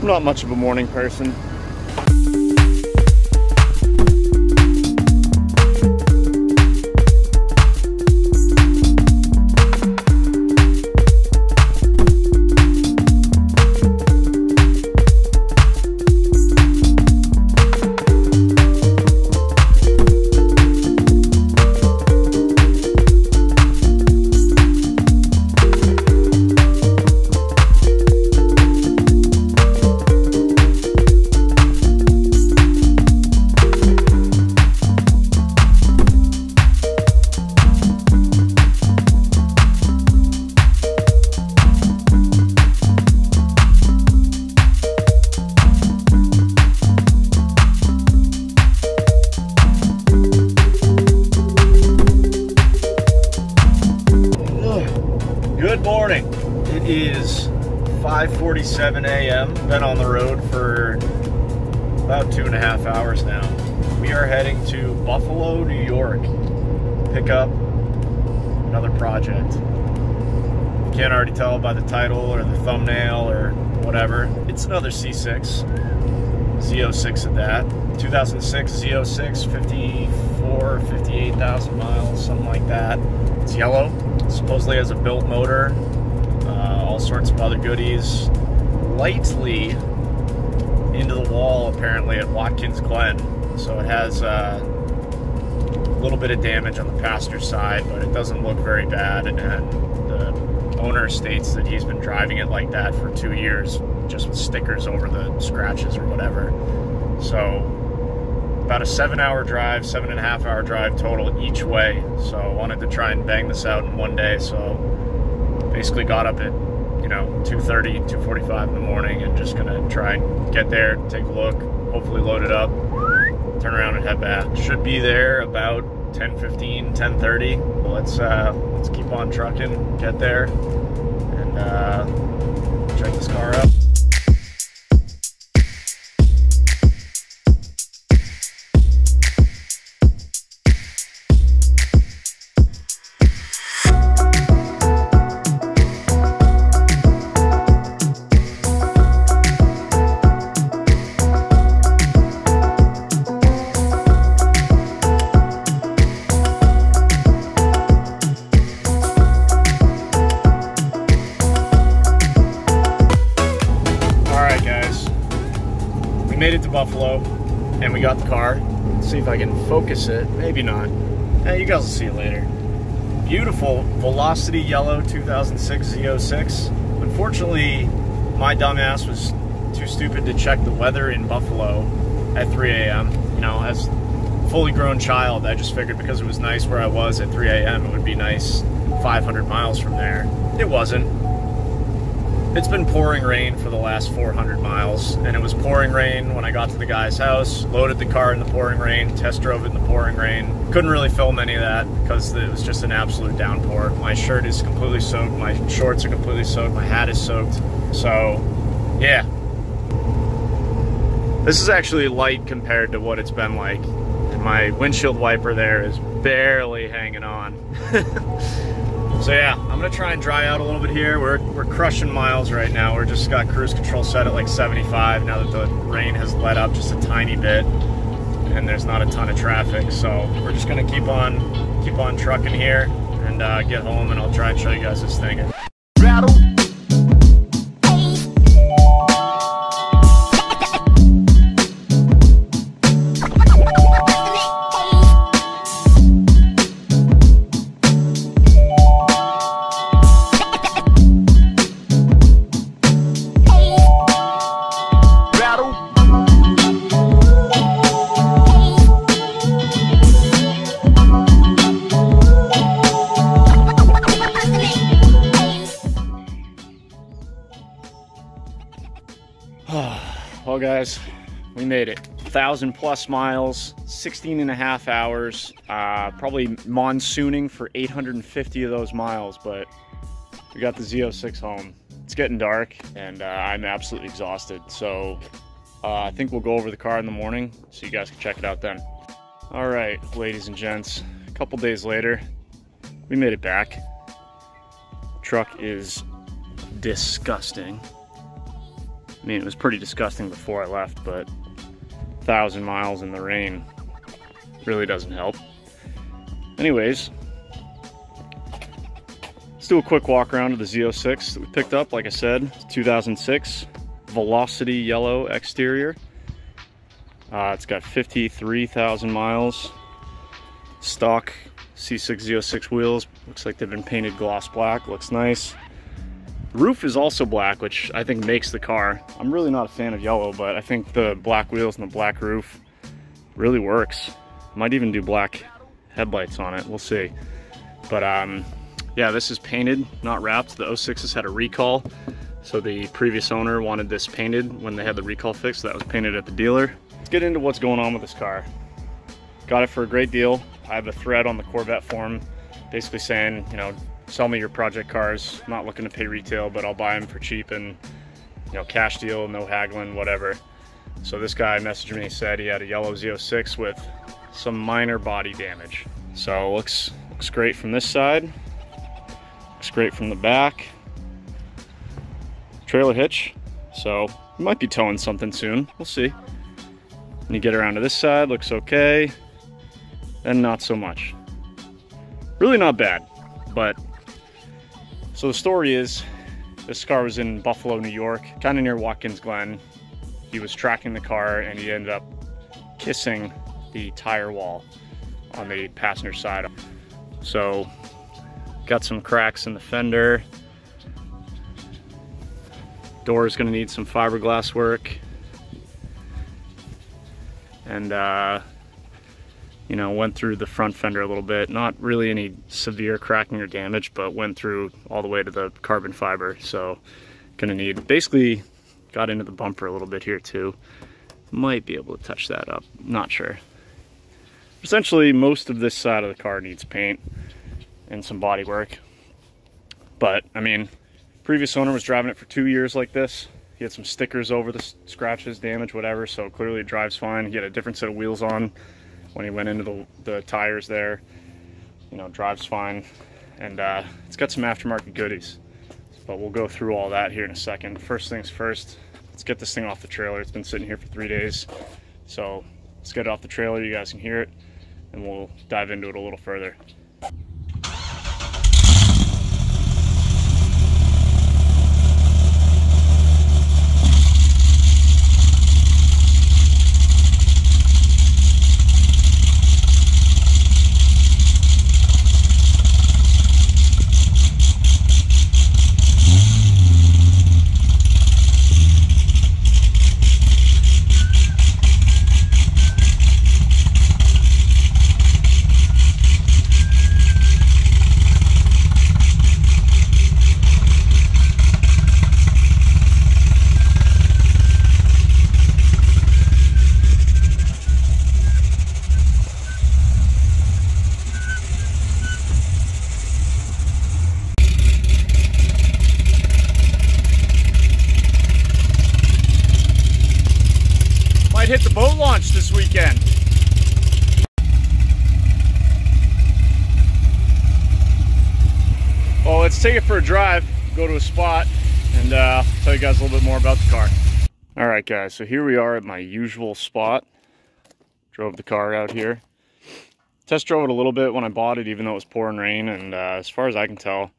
I'm not much of a morning person. Good morning. It is 5:47 a.m. Been on the road for about 2.5 hours now. We are heading to Buffalo, New York. Pick up another project. You can't already tell by the title or the thumbnail or whatever. It's another C6 Z06 at that. 2006 Z06, 58,000 miles, something like that. It's yellow. Supposedly has a built motor, all sorts of other goodies. Lightly into the wall apparently at Watkins Glen, so it has a little bit of damage on the passenger side, but it doesn't look very bad, and the owner states that he's been driving it like that for 2 years, just with stickers over the scratches or whatever. So about a 7-hour drive, 7.5-hour drive total each way. So I wanted to try and bang this out in one day. So basically got up at, 2:30, 2:45 in the morning, and just gonna try and get there, take a look, hopefully load it up, turn around and head back. Should be there about 10:15, 10:30. Let's keep on trucking, get there, and check this car out. Made it to Buffalo, and we got the car. Let's see if I can focus it. Maybe not. You guys will see it later. Beautiful Velocity yellow 2006 Z06. Unfortunately, my dumbass was too stupid to check the weather in Buffalo at 3 a.m. As a fully grown child, I just figured because it was nice where I was at 3 a.m. it would be nice 500 miles from there. It wasn't. It's been pouring rain for the last 400 miles, and it was pouring rain when I got to the guy's house, loaded the car in the pouring rain, test drove it in the pouring rain. Couldn't really film any of that because it was just an absolute downpour. My shirt is completely soaked, my shorts are completely soaked, my hat is soaked. So, yeah. This is actually light compared to what it's been like. And my windshield wiper there is barely hanging on. So yeah, I'm gonna try and dry out a little bit here. We're crushing miles right now. We're just got cruise control set at like 75 now that the rain has let up just a tiny bit and there's not a ton of traffic. So we're just gonna keep on trucking here and get home, and I'll try and show you guys this thing. Rattle. Well guys, we made it. 1,000+ miles, 16.5 hours, probably monsooning for 850 of those miles, but we got the Z06 home. It's getting dark and I'm absolutely exhausted. So I think we'll go over the car in the morning so you guys can check it out then. All right, ladies and gents, a couple days later, we made it back. Truck is disgusting. I mean, it was pretty disgusting before I left, but 1,000 miles in the rain really doesn't help. Anyways, let's do a quick walk around to the Z06 that we picked up. Like I said, it's 2006 Velocity yellow exterior. It's got 53,000 miles. Stock C6 Z06 wheels. Looks like they've been painted gloss black. Looks nice. The roof is also black, which I think makes the car. I'm really not a fan of yellow, but I think the black wheels and the black roof really works. Might even do black headlights on it. We'll see. But yeah, this is painted, not wrapped. The 06s had a recall, so the previous owner wanted this painted when they had the recall fixed. So that was painted at the dealer. Let's get into what's going on with this car. Got it for a great deal. I have a thread on the Corvette forum basically saying, you know, sell me your project cars. I'm not looking to pay retail, but I'll buy them for cheap and, you know, cash deal, no haggling, whatever. So this guy messaged me, said he had a yellow Z06 with some minor body damage. So looks great from this side. Looks great from the back. Trailer hitch. So we might be towing something soon. We'll see. When you get around to this side, looks okay. And not so much. Really not bad, but so the story is this car was in Buffalo, New York, kind of near Watkins Glen. He was tracking the car and he ended up kissing the tire wall on the passenger side. So got some cracks in the fender. Door is going to need some fiberglass work. And you know, went through the front fender a little bit. Not really any severe cracking or damage, but went through all the way to the carbon fiber. So gonna need, basically got into the bumper a little bit here too. Might be able to touch that up, not sure. Essentially, most of this side of the car needs paint and some body work. But I mean, previous owner was driving it for 2 years like this. He had some stickers over the scratches, damage, whatever, so clearly it drives fine. He had a different set of wheels on when he went into the tires there. You know, drives fine. And it's got some aftermarket goodies. But we'll go through all that here in a second. First things first, let's get this thing off the trailer. It's been sitting here for 3 days. So let's get it off the trailer, you guys can hear it, and we'll dive into it a little further. Might hit the boat launch this weekend. Well, let's take it for a drive, go to a spot, and tell you guys a little bit more about the car. All right, guys, so here we are at my usual spot. Drove the car out here. Test drove it a little bit when I bought it, even though it was pouring rain, and as far as I can tell,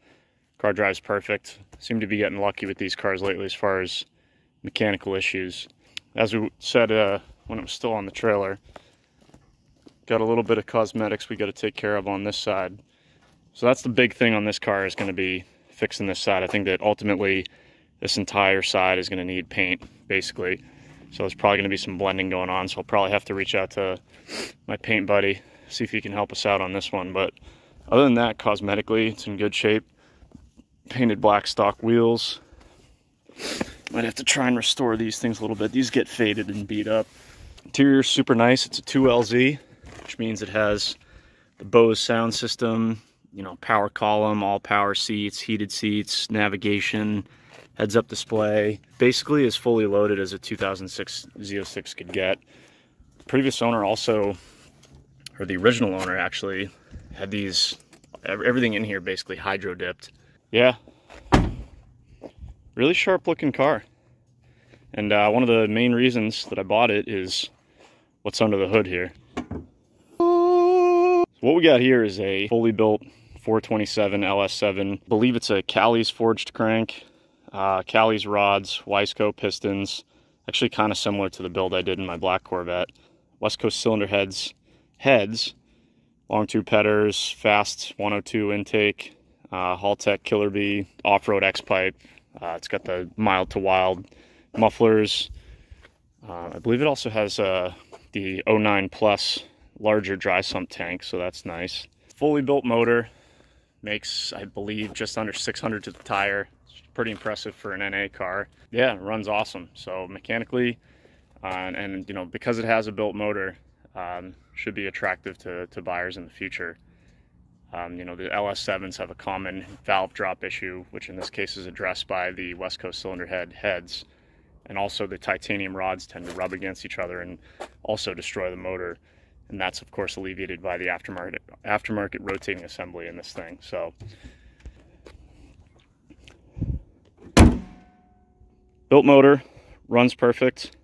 car drives perfect. Seem to be getting lucky with these cars lately as far as mechanical issues. As we said when it was still on the trailer, got a little bit of cosmetics we got to take care of on this side. So that's the big thing on this car, is going to be fixing this side. I think that ultimately this entire side is going to need paint, basically. So there's probably going to be some blending going on. So I'll probably have to reach out to my paint buddy, see if he can help us out on this one. But other than that, cosmetically, it's in good shape. Painted black stock wheels. Might have to try and restore these things a little bit. These get faded and beat up. Interior's super nice. It's a 2LZ, which means it has the Bose sound system, you know, power column, all power seats, heated seats, navigation, heads-up display. Basically as fully loaded as a 2006 Z06 could get. The previous owner also, or the original owner actually, had these, everything in here basically hydro dipped. Yeah. Really sharp looking car. And one of the main reasons that I bought it is what's under the hood here. So what we got here is a fully built 427 LS7. I believe it's a Cali's forged crank, Cali's rods, Wiseco pistons. Actually kind of similar to the build I did in my black Corvette. West Coast cylinder heads, long tube headers, fast 102 intake, Haltech Killer Bee, off-road X-pipe. It's got the mild to wild mufflers. I believe it also has the 09 Plus larger dry sump tank, so that's nice. Fully built motor, makes, I believe, just under 600 to the tire. It's pretty impressive for an NA car. Yeah, it runs awesome. So mechanically, and you know, because it has a built motor, should be attractive to buyers in the future. You know, the LS7s have a common valve drop issue, which in this case is addressed by the West Coast cylinder heads. And also the titanium rods tend to rub against each other and also destroy the motor. And that's of course alleviated by the aftermarket rotating assembly in this thing. So built motor, runs perfect,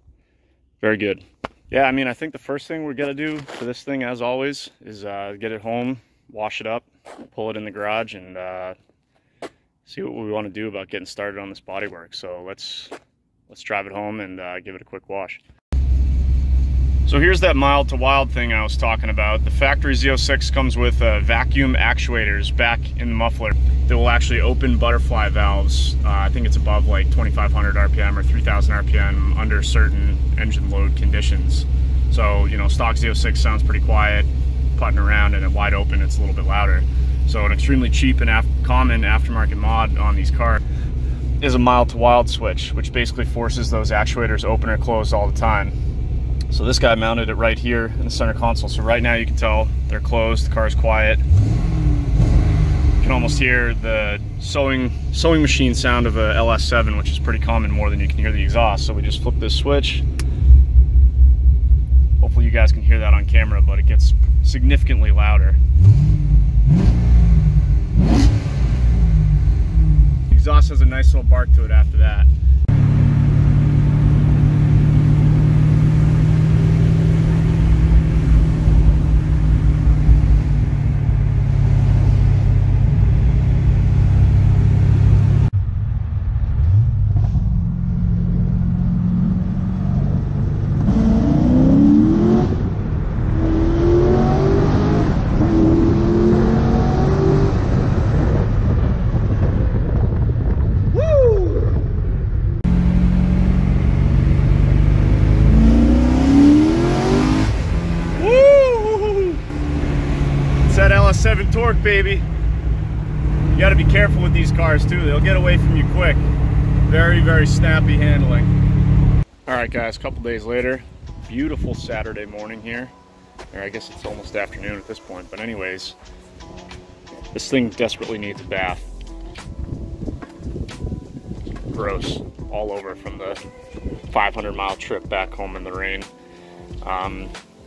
very good. Yeah, I mean, I think the first thing we're gonna do for this thing, as always, is get it home, wash it up, pull it in the garage, and see what we want to do about getting started on this bodywork. So let's drive it home and give it a quick wash. So here's that mild to wild thing I was talking about. The factory Z06 comes with vacuum actuators back in the muffler that will actually open butterfly valves. I think it's above like 2,500 RPM or 3,000 RPM under certain engine load conditions. So, you know, stock Z06 sounds pretty quiet, putting around, and at wide open it's a little bit louder. So an extremely cheap and common aftermarket mod on these cars is a mild to wild switch, which basically forces those actuators open or closed all the time. So this guy mounted it right here in the center console. So right now you can tell they're closed, the car's quiet. You can almost hear the sewing machine sound of a LS7, which is pretty common, more than you can hear the exhaust. So we just flip this switch. Hopefully you guys can hear that on camera, but it gets significantly louder. The exhaust has a nice little bark to it after that. That LS7 torque, baby. You got to be careful with these cars too. They'll get away from you quick. Very, very snappy handling. All right, guys, a couple days later, beautiful Saturday morning here. Or I guess it's almost afternoon at this point, but anyways, this thing desperately needs a bath. Gross, all over from the 500-mile trip back home in the rain.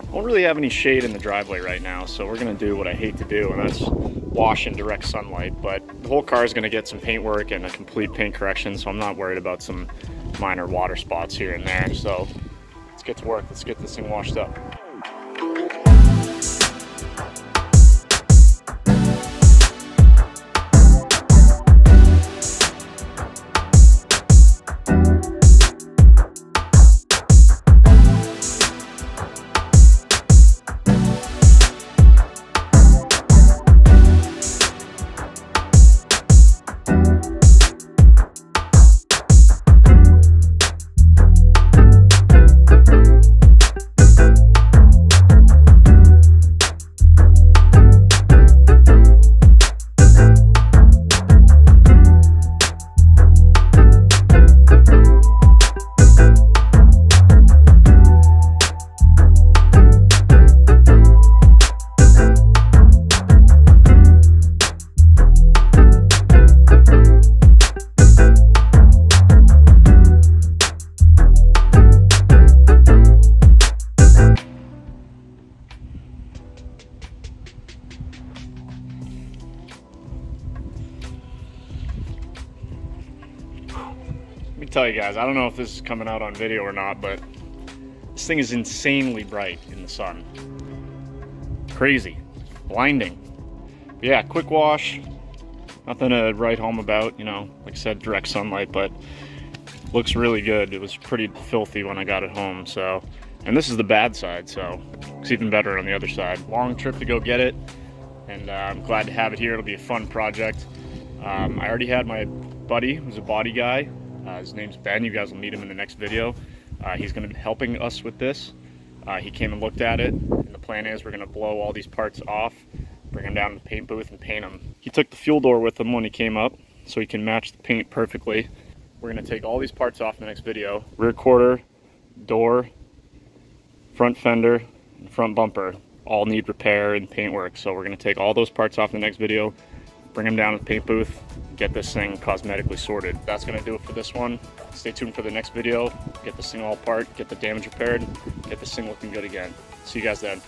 I don't really have any shade in the driveway right now, so we're gonna do what I hate to do, and that's wash in direct sunlight. But the whole car is gonna get some paint work and a complete paint correction, so I'm not worried about some minor water spots here and there. So let's get to work. Let's get this thing washed up. me tell you guys, I don't know if this is coming out on video or not, but this thing is insanely bright in the sun. Crazy, blinding. But yeah, quick wash, nothing to write home about, you know, like I said, direct sunlight, but looks really good. It was pretty filthy when I got it home, so. And this is the bad side, so it's even better on the other side. Long trip to go get it, and I'm glad to have it here. It'll be a fun project. I already had my buddy, who's a body guy. His name's Ben. You guys will meet him in the next video. He's going to be helping us with this. He came and looked at it, and the plan is we're going to blow all these parts off, bring them down to the paint booth and paint them. He took the fuel door with him when he came up, so he can match the paint perfectly. We're going to take all these parts off in the next video. Rear quarter, door, front fender, and front bumper all need repair and paint work. So we're going to take all those parts off in the next video, bring them down to the paint booth, get this thing cosmetically sorted. That's going to do it for this one. Stay tuned for the next video. Get this thing all apart, get the damage repaired, get this thing looking good again. See you guys then.